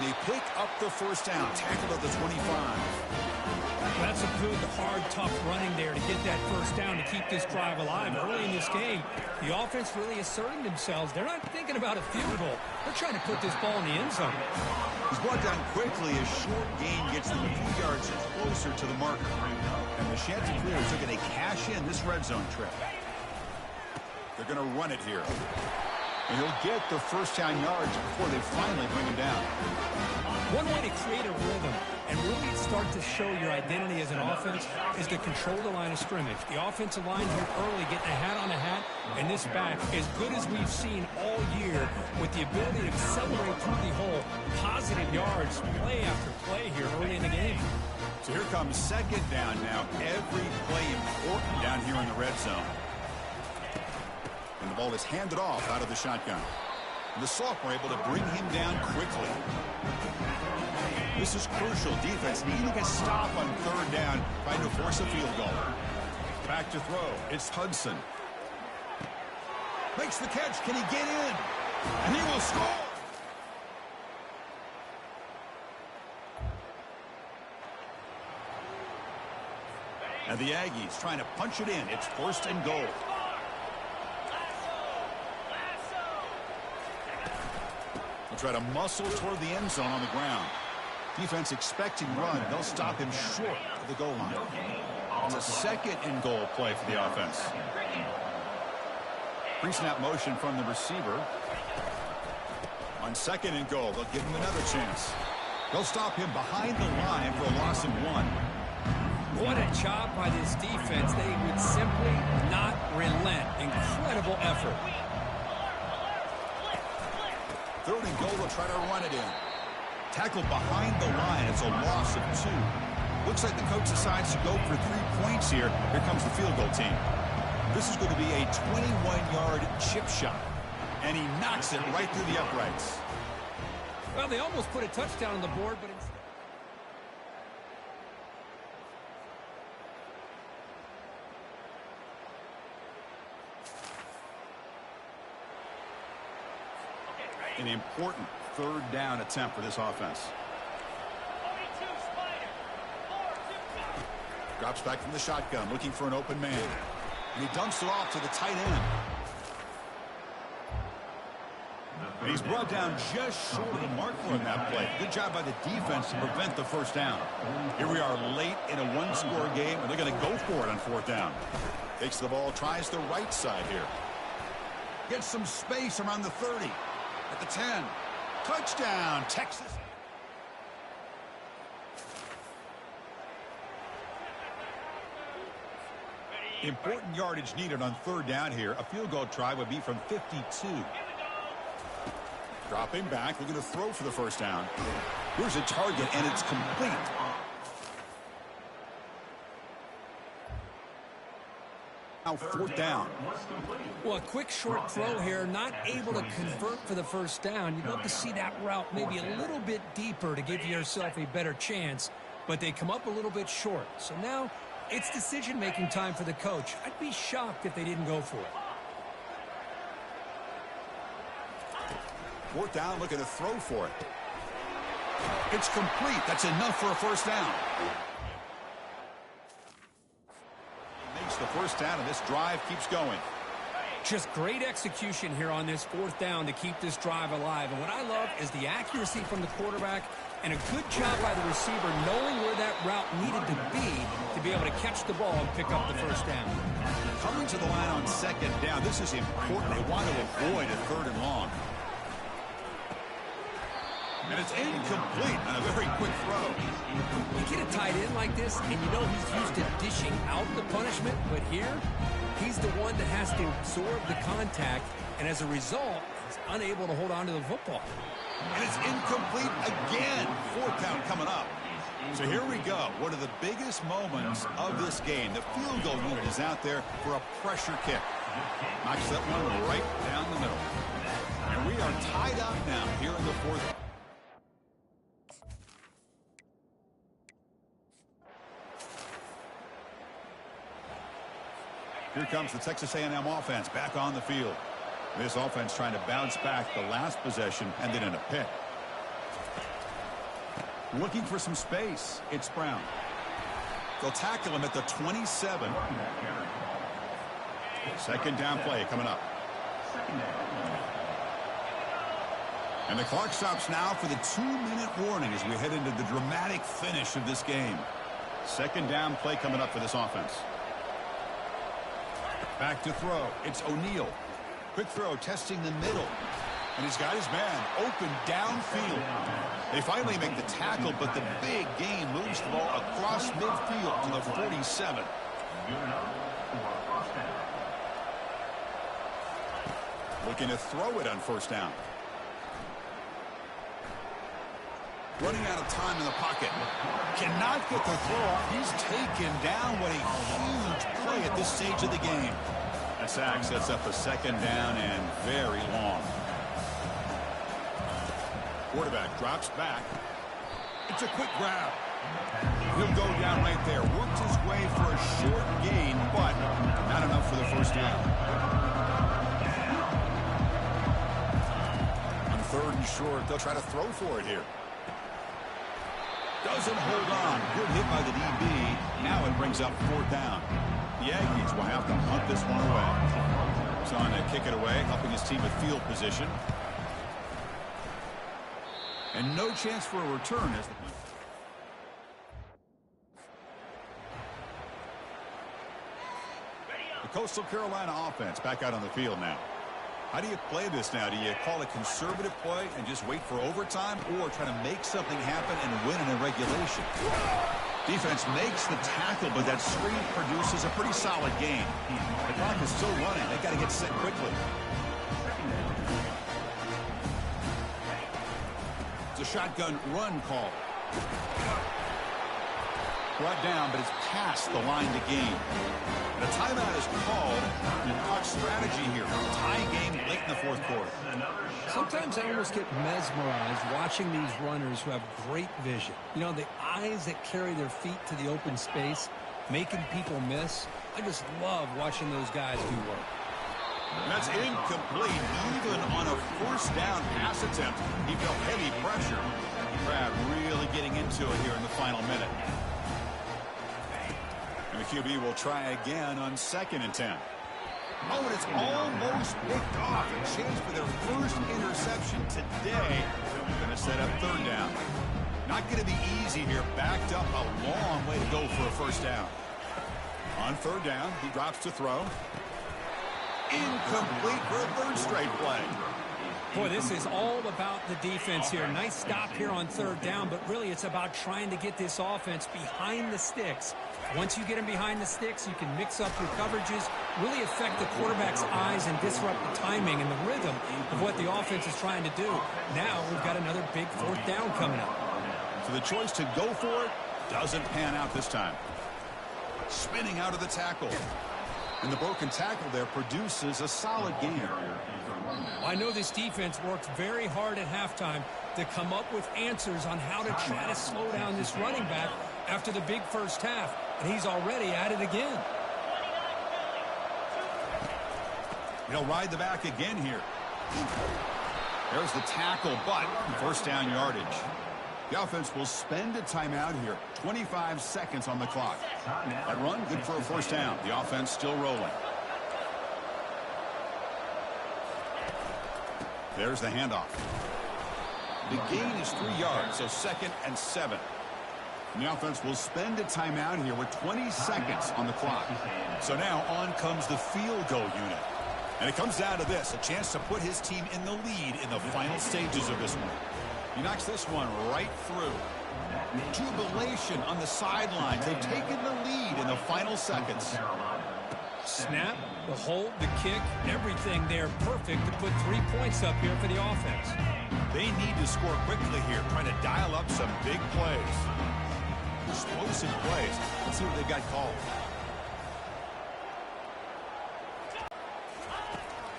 They pick up the first down, tackled at the 25. That's a good, hard, tough running there to get that first down to keep this drive alive. Early in this game, the offense really asserting themselves. They're not thinking about a field goal. They're trying to put this ball in the end zone. He's brought down quickly. A short gain gets them a few yards closer to the marker. And the Chanticleers are going to cash in this red zone trip. They're going to run it here. And he'll get the first down yards before they finally bring him down. One way to create a rhythm and really start to show your identity as an offense is to control the line of scrimmage. The offensive line here early getting a hat on a hat, and this back, as good as we've seen all year, with the ability to accelerate through the hole, positive yards, play after play here early in the game. So here comes second down now. Every play important down here in the red zone. And the ball is handed off out of the shotgun. The sophomore able to bring him down quickly. This is crucial. Defense needing a stop on third down, trying to force a field goal. Back to throw. It's Hudson. Makes the catch. Can he get in? And he will score. And the Aggies trying to punch it in. It's first and goal. They'll try to muscle toward the end zone on the ground. Defense expecting run. They'll stop him short of the goal line. It's a second and goal play for the offense. Pre-snap motion from the receiver. On second and goal, they'll give him another chance. They'll stop him behind the line for a loss of 1. What a job by this defense. They would simply not relent. Incredible effort. Third and goal, they'll try to run it in. Tackled behind the line. It's a loss of 2. Looks like the coach decides to go for 3 points here. Here comes the field goal team. This is going to be a 21-yard chip shot. And he knocks it right through the uprights. Well, they almost put a touchdown on the board, but it's... An important third down attempt for this offense. Drops back from the shotgun, looking for an open man. And he dumps it off to the tight end. And he's brought down just short of the mark for him that play. Good job by the defense to prevent the first down. Here we are late in a one-score game, and they're going to go for it on fourth down. Takes the ball, tries the right side here. Gets some space around the 30. At the 10. Touchdown, Texas. Important yardage needed on third down here. A field goal try would be from 52. Dropping back, looking to throw for the first down. Here's a target, and it's complete. Now fourth down. Well, a quick short throw here, not able to convert for the first down. You'd love to see that route maybe a little bit deeper to give yourself a better chance, but they come up a little bit short. So now it's decision-making time for the coach. I'd be shocked if they didn't go for it. Fourth down, looking to throw for it. It's complete. That's enough for a first down. The first down, and this drive keeps going. Just great execution here on this fourth down to keep this drive alive. And what I love is the accuracy from the quarterback and a good job by the receiver knowing where that route needed to be able to catch the ball and pick up the first down. Coming to the line on second down, this is important. They want to avoid a third and long. And it's incomplete on a very quick throw. You get a tight end like this, and you know he's used to dishing out the punishment, but here, he's the one that has to absorb the contact, and as a result, he's unable to hold on to the football. And it's incomplete again. Fourth down coming up. So here we go. One of the biggest moments of this game. The field goal unit is out there for a pressure kick. Knocks that one right down the middle. And we are tied up now here in the fourth. Here comes the Texas A&M offense back on the field. This offense trying to bounce back the last possession, ended in a pick. Looking for some space. It's Brown. They'll tackle him at the 27. Second down play coming up. And the clock stops now for the 2-minute warning as we head into the dramatic finish of this game. Second down play coming up for this offense. Back to throw. It's O'Neal. Quick throw testing the middle. And he's got his man open downfield. They finally make the tackle, but the big gain moves the ball across midfield to the 47. Looking to throw it on first down. Running out of time in the pocket. Cannot get the throw off. He's taken down. What a huge play at this stage of the game. A sack sets up a second down and very long. Quarterback drops back. It's a quick grab. He'll go down right there. Worked his way for a short gain, but not enough for the first down. On third and short, they'll try to throw for it here. Doesn't hold on. Good hit by the DB. Now it brings up fourth down. The Aggies will have to punt this one away. He's on to kick it away, helping his team with field position. And no chance for a return as the punt. The Coastal Carolina offense back out on the field now. How do you play this now? Do you call a conservative play and just wait for overtime, or try to make something happen and win in a regulation? Defense makes the tackle, but that screen produces a pretty solid gain. The clock is still running. They've got to get set quickly. It's a shotgun run call. Brought down, but it's past the line to gain. The timeout is called. Hawk strategy here. Tie game late in the fourth quarter. Sometimes I almost get mesmerized watching these runners who have great vision. You know, the eyes that carry their feet to the open space, making people miss. I just love watching those guys do work. That's incomplete. Even on a first down pass attempt, he felt heavy pressure. Crab really getting into it here in the final minute. And the QB will try again on 2nd and 10. Oh, and it's almost picked off. A chance for their first interception today. Going to set up third down. Not going to be easy here. Backed up a long way to go for a first down. On third down, he drops to throw. Incomplete for a third straight play. Boy, this is all about the defense here. Nice stop here on third down, but really it's about trying to get this offense behind the sticks. Once you get them behind the sticks, you can mix up your coverages, really affect the quarterback's eyes and disrupt the timing and the rhythm of what the offense is trying to do. Now we've got another big fourth down coming up. So the choice to go for it doesn't pan out this time. Spinning out of the tackle. And the broken tackle there produces a solid gain. I know this defense worked very hard at halftime to come up with answers on how to try to slow down this running back after the big first half, and he's already at it again. He'll ride the back again here. There's the tackle, but first down yardage. The offense will spend a timeout here. 25 seconds on the clock. That run, good for a first down. The offense still rolling. There's the handoff. The gain is 3 yards, so 2nd and 7. And the offense will spend a timeout here with 20 seconds on the clock. So now on comes the field goal unit. And it comes down to this, a chance to put his team in the lead in the final stages of this one. He knocks this one right through. Jubilation on the sidelines. They've taken the lead in the final seconds. Snap, the hold, the kick, everything there perfect to put 3 points up here for the offense. They need to score quickly here, trying to dial up some big plays. Explosive plays. Let's see what they've got called.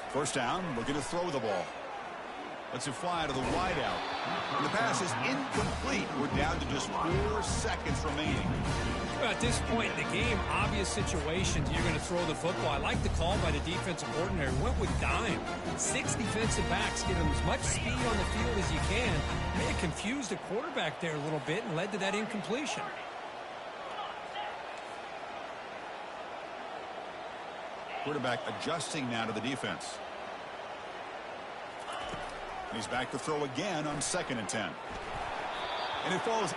First down, looking to throw the ball. Let's it fly to the wideout. And the pass is incomplete. We're down to just 4 seconds remaining. Well, at this point in the game, obvious situations, you're going to throw the football. I like the call by the defensive coordinator. Went with dime. 6 defensive backs, give them as much speed on the field as you can. May have confused the quarterback there a little bit and led to that incompletion. Quarterback adjusting now to the defense. He's back to throw again on 2nd and 10. And it falls